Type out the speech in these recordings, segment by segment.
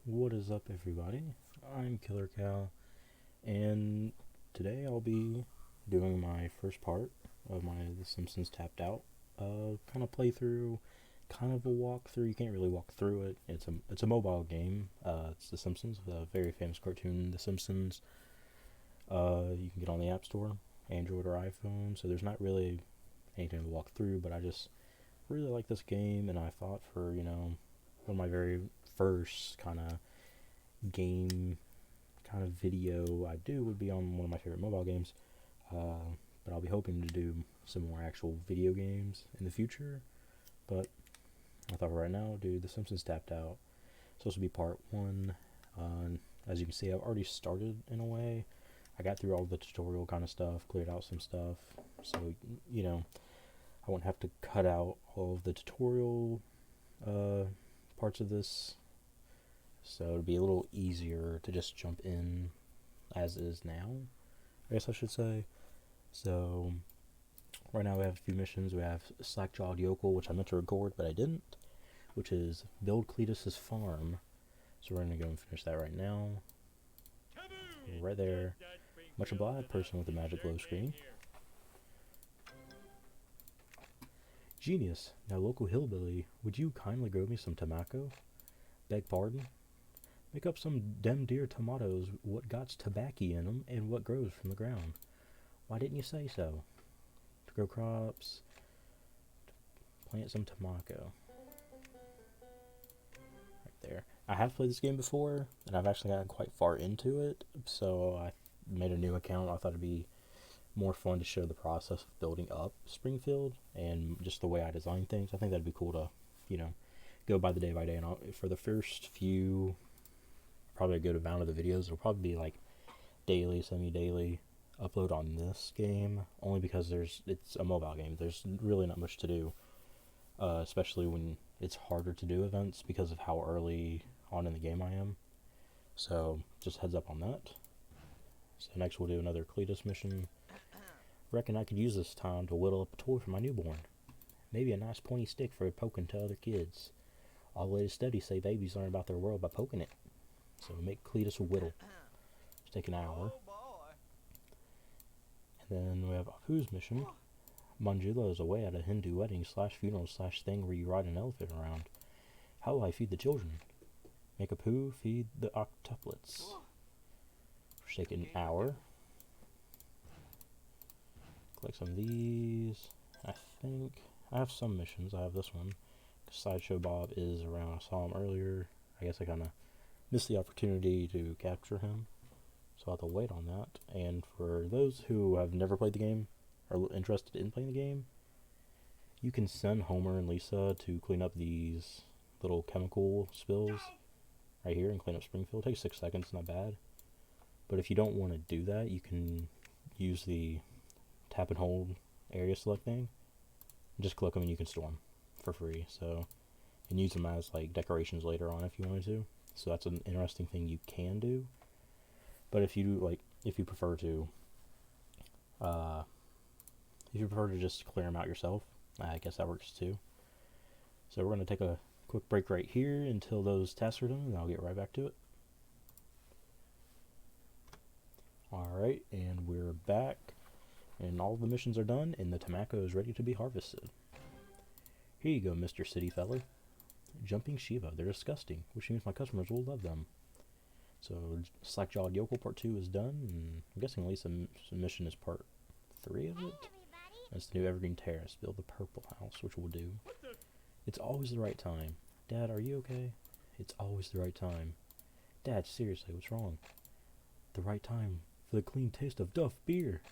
What is up, everybody? I'm Killer Cow, and today I'll be doing my first part of my The Simpsons Tapped Out kind of playthrough, kind of a walkthrough. You can't really walk through it. It's a mobile game. It's The Simpsons, a very famous cartoon, The Simpsons. You can get on the App Store, Android or iPhone. So there's not really anything to walk through, but I just really like this game, and I thought for one of my very first kind of game kind of video I do would be on one of my favorite mobile games. But I'll be hoping to do some more actual video games in the future. But I thought right now I'll do The Simpsons Tapped Out. So this will be part one. As you can see, I've already started in a way. I got through all the tutorial kind of stuff, cleared out some stuff. So, I won't have to cut out all of the tutorial parts of this. So it'll be a little easier to just jump in as is now, I guess I should say. So right now we have a few missions. We have Slack-Jawed Yokel, which I meant to record but I didn't, which is build Cletus's farm. So we're going to go and finish that right now. Right there. Much obliged, person with the magic glow screen. Genius. Now, local hillbilly, would you kindly grow me some tobacco? Beg pardon? Make up some dem deer tomatoes, what got's tobacco in 'em, and what grows from the ground. Why didn't you say so? To grow crops, to plant some tobacco. Right there. I have played this game before, and I've actually gotten quite far into it, so I made a new account. I thought it'd be more fun to show the process of building up Springfield and just the way I design things. I think that'd be cool to, go by the day by day. And for the first few, probably a good amount of the videos, it'll probably be like daily, semi-daily upload on this game, only because it's a mobile game. There's really not much to do, especially when it's harder to do events because of how early on in the game I am. So just heads up on that. So next we'll do another Cletus mission. Reckon I could use this time to whittle up a toy for my newborn. Maybe a nice pointy stick for poking to other kids. All the latest studies say babies learn about their world by poking it. So we make Cletus a whittle. It's take an hour. And then we have Apu's mission. Manjula is away at a Hindu wedding / funeral / thing where you ride an elephant around. How will I feed the children? Make Apu feed the octuplets. Which take an hour. Collect some of these. I think I have some missions. I have this one. Sideshow Bob is around. I saw him earlier. I guess I kind of missed the opportunity to capture him, so I'll have to wait on that. And for those who have never played the game or interested in playing the game, you can send Homer and Lisa to clean up these little chemical spills right here and clean up Springfield. It takes 6 seconds, not bad. But if you don't want to do that, you can use the tap and hold area select thing. Just click them and you can store them for free. So, and use them as like decorations later on if you wanted to. So that's an interesting thing you can do. But if you prefer to just clear them out yourself, I guess that works too. So we're going to take a quick break right here until those tasks are done, and I'll get right back to it. Alright, and we're back. And all the missions are done, and the tobacco is ready to be harvested. Here you go, Mr. City Feller. Jumping Shiva, they're disgusting, which means my customers will love them. So, Slack-Jawed Yokel Part 2 is done, and I'm guessing at least the mission is Part 3 of it. That's the new Evergreen Terrace, build the purple house, which we'll do. It's always the right time. Dad, are you okay? It's always the right time. Dad, seriously, what's wrong? The right time for the clean taste of Duff beer.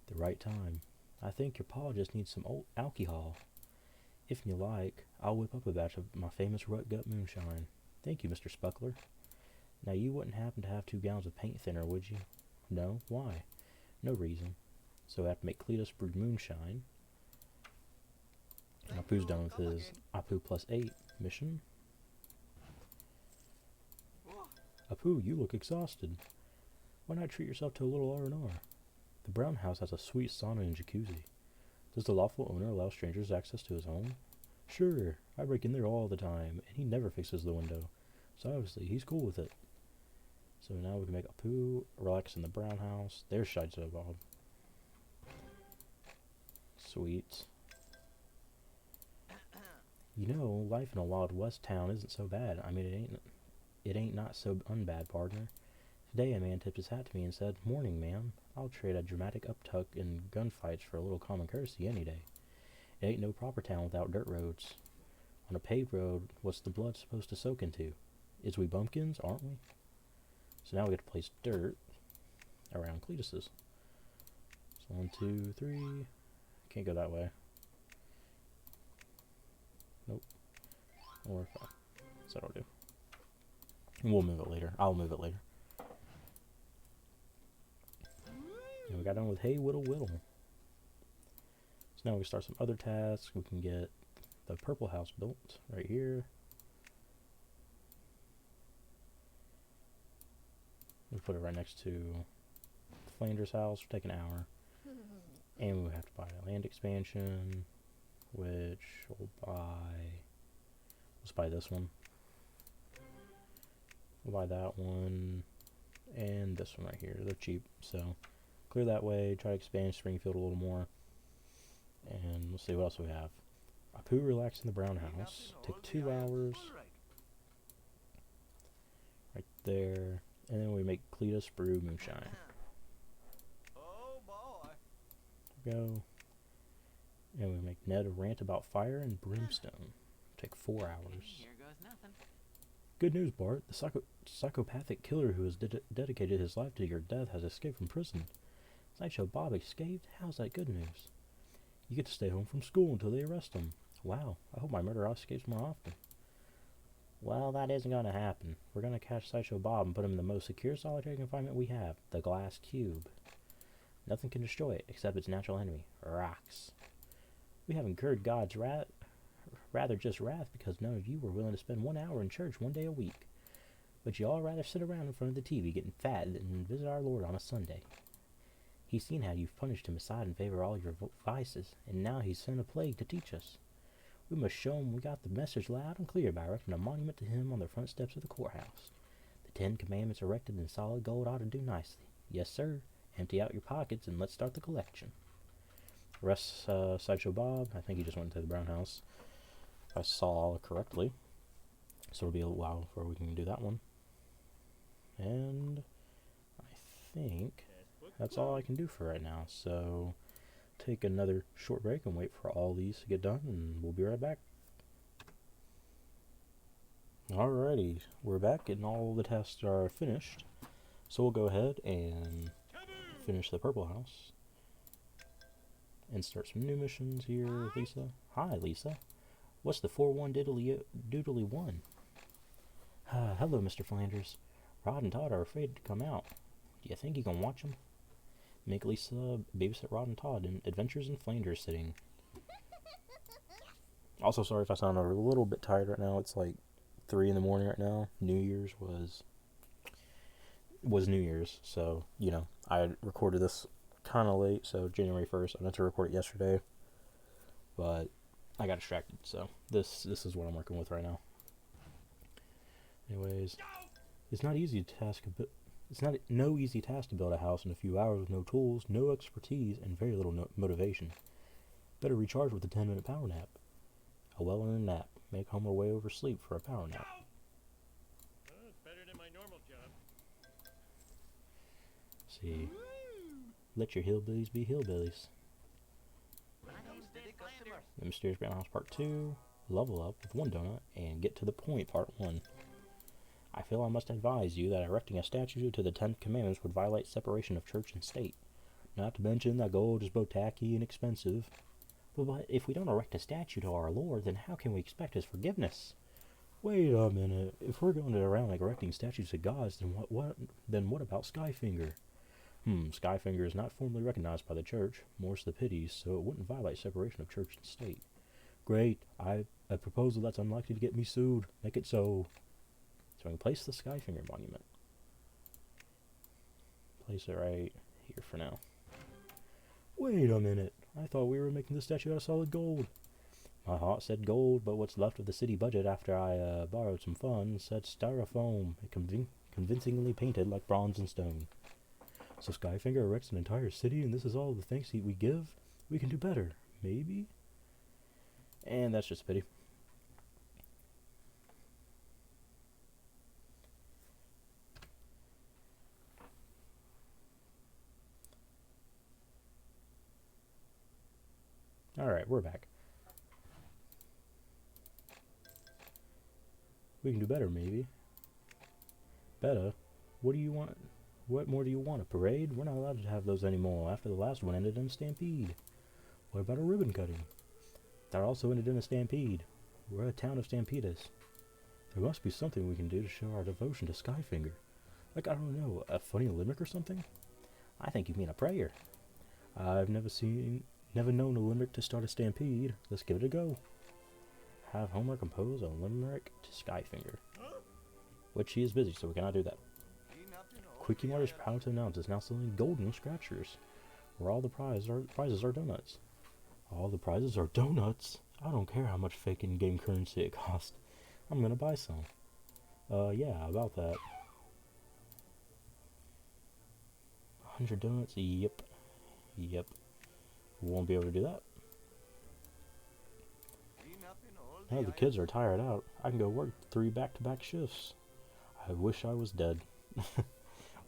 The right time. I think your pa just needs some old alcohol. If you like, I'll whip up a batch of my famous Rut Gut moonshine. Thank you, Mr. Spuckler. Now you wouldn't happen to have 2 gallons of paint thinner, would you? No? Why? No reason. So I have to make Cletus brewed moonshine. And Apu's done with his Apu plus 8 mission. Apu, you look exhausted. Why not treat yourself to a little R&R? The Brown House has a sweet sauna and jacuzzi. Does the lawful owner allow strangers access to his home? Sure, I break in there all the time, and he never fixes the window. So obviously he's cool with it. So now we can make Apu relax in the brown house. There's Sideshow Bob. Sweet. You know, life in a Wild West town isn't so bad. I mean, it ain't not so unbad, partner. Today a man tipped his hat to me and said, "Morning, ma'am. I'll trade a dramatic uptuck and gunfights for a little common courtesy any day. It ain't no proper town without dirt roads. On a paved road, what's the blood supposed to soak into? Is we bumpkins, aren't we?" So now we get to place dirt around Cletus's. So 1, 2, 3. Can't go that way. Nope. Or 5. So that'll do. We'll move it later. I'll move it later. And we got done with Hey Whittle Whittle. So now we can start some other tasks. We can get the purple house built right here. We put it right next to the Flanders house. It'll take an hour. And we have to buy a land expansion, which we'll buy. Let's buy this one. We'll buy that one. And this one right here. They're cheap. So clear that way. Try to expand Springfield a little more. And we'll see what else we have. Apu relax in the brown house. Take 2 hours. Right there. And then we make Cletus brew moonshine. Oh boy. Go. And we make Ned rant about fire and brimstone. Take 4 hours. Here goes nothing. Good news, Bart. The psychopathic killer who has dedicated his life to your death has escaped from prison. Sideshow Bob escaped? How's that good news? You get to stay home from school until they arrest him. Wow, I hope my murderer escapes more often. Well, that isn't going to happen. We're going to catch Sideshow Bob and put him in the most secure solitary confinement we have, the glass cube. Nothing can destroy it except its natural enemy, rocks. We have incurred God's wrath, rather just wrath, because none of you were willing to spend 1 hour in church 1 day a week. But you all rather sit around in front of the TV getting fat than visit our Lord on a Sunday. He's seen how you've punished him aside in favor of all your vices, and now he's sent a plague to teach us. We must show him we got the message loud and clear by erecting a monument to him on the front steps of the courthouse. The 10 Commandments erected in solid gold ought to do nicely. Yes, sir. Empty out your pockets and let's start the collection. Rest Sideshow Bob. I think he just went into the brown house, if I saw correctly. So it'll be a little while before we can do that one. And I think that's all I can do for right now. So take another short break and wait for all these to get done, and we'll be right back. Alrighty, we're back and all the tasks are finished. So we'll go ahead and finish the purple house and start some new missions here. Lisa. Hi, Lisa. What's the 4-1 1? Hello, Mr. Flanders. Rod and Todd are afraid to come out. Do you think you can watch them? Make Lisa babysit Rod and Todd in Adventures in Flanders sitting. Also, sorry if I sound a little bit tired right now. It's like 3 in the morning right now. New Year's was New Year's, so, you know, I recorded this kind of late, so January 1st. I meant to record it yesterday, but I got distracted, so this is what I'm working with right now. Anyways, it's no easy task to build a house in a few hours with no tools, no expertise, and very little motivation. Better recharge with a 10-minute power nap. A well-earned nap. Make Homer way oversleep for a power nap. It's better than my normal job. See. Let your hillbillies be hillbillies. The Mysterious Brown House Part 2. Level up with 1 donut and get to the point Part 1. I feel I must advise you that erecting a statue to the 10 Commandments would violate separation of church and state. Not to mention that gold is both tacky and expensive. But if we don't erect a statue to our Lord, then how can we expect his forgiveness? Wait a minute. If we're going around like erecting statues to gods, then what about Skyfinger? Skyfinger is not formally recognized by the church, more's the pity, so it wouldn't violate separation of church and state. Great. A proposal that's unlikely to get me sued. Make it so. So we can place the Skyfinger monument. Place it right here for now. Wait a minute. I thought we were making the statue out of solid gold. My heart said gold, but what's left of the city budget after I borrowed some funds said styrofoam, convincingly painted like bronze and stone. So Skyfinger erects an entire city, and this is all the thanks we give? We can do better. Maybe? And that's just a pity. Alright, we're back. We can do better, maybe. Better? What do you want? What more do you want? A parade? We're not allowed to have those anymore after the last one ended in a stampede. What about a ribbon cutting? That also ended in a stampede. We're a town of stampedas. There must be something we can do to show our devotion to Skyfinger. Like, I don't know, a funny limerick or something? I think you mean a prayer. I've never known a limerick to start a stampede. Let's give it a go. Have Homer compose a limerick to Skyfinger. Which he is busy, so we cannot do that. Quickie Mart is proud to announce it's now selling golden scratchers, where all the prizes are donuts. All the prizes are donuts? I don't care how much fake in-game currency it costs. I'm gonna buy some. Yeah, about that. 100 donuts? Yep. Yep. We won't be able to do that. Now the kids are tired out. I can go work 3 back-to-back shifts. I wish I was dead.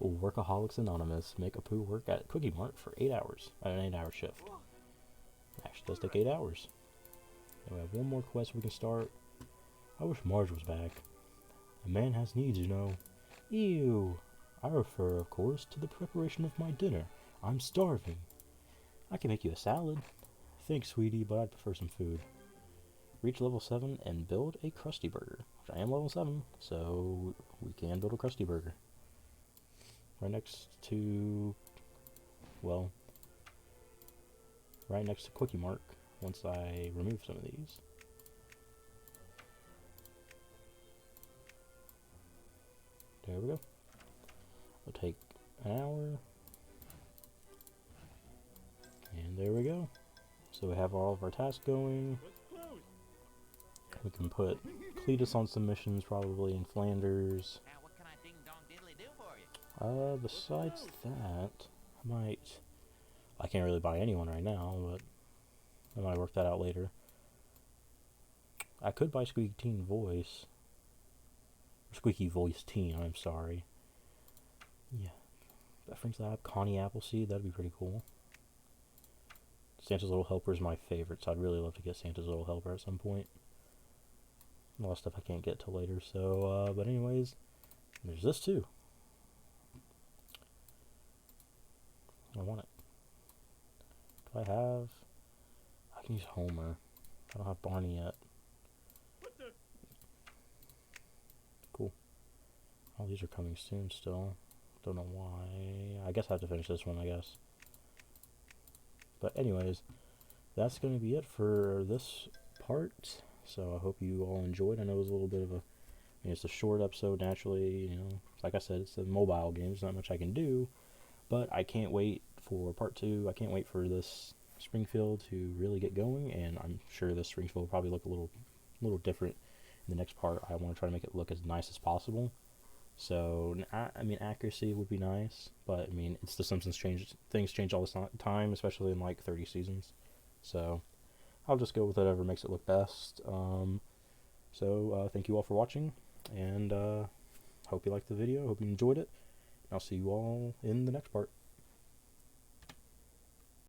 Workaholics Anonymous. Make a poo work at Quickie Mart for 8 hours. At an 8-hour shift. Actually, does take 8 hours. And we have one more quest we can start. I wish Marge was back. A man has needs, you know. Ew. I refer, of course, to the preparation of my dinner. I'm starving. I can make you a salad. Thanks, sweetie, but I'd prefer some food. Reach level 7 and build a Krusty Burger. Which I am level 7, so we can build a Krusty Burger. Right next to... well... right next to Quickie Mart, once I remove some of these. There we go. It'll take an hour. And there we go. So we have all of our tasks going. We can put Cletus on some missions probably in Flanders. Now, what can I ding dong diddly do for you? Besides that, I can't really buy anyone right now, but I might work that out later. I could buy Squeaky Teen Voice. Squeaky Voice Teen, I'm sorry. Yeah. Frank's Lab, Connie Appleseed, that'd be pretty cool. Santa's Little Helper is my favorite, so I'd really love to get Santa's Little Helper at some point. A lot of stuff I can't get till later, so, but anyways, there's this too. I want it. Do I have... I can use Homer. I don't have Barney yet. Cool. All these are coming soon still. Don't know why. I guess I have to finish this one, I guess. But anyways, that's going to be it for this part. So I hope you all enjoyed. I know it was a little bit of a... I mean, it's a short episode, naturally. You know, like I said, it's a mobile game. There's not much I can do. But I can't wait for part 2. I can't wait for this Springfield to really get going. And I'm sure this Springfield will probably look a little different in the next part. I want to try to make it look as nice as possible. So, I mean, accuracy would be nice, but, I mean, it's The Simpsons. Things change all the time, especially in, like, 30 seasons. So, I'll just go with whatever makes it look best. Thank you all for watching, and hope you liked the video, hope you enjoyed it, and I'll see you all in the next part.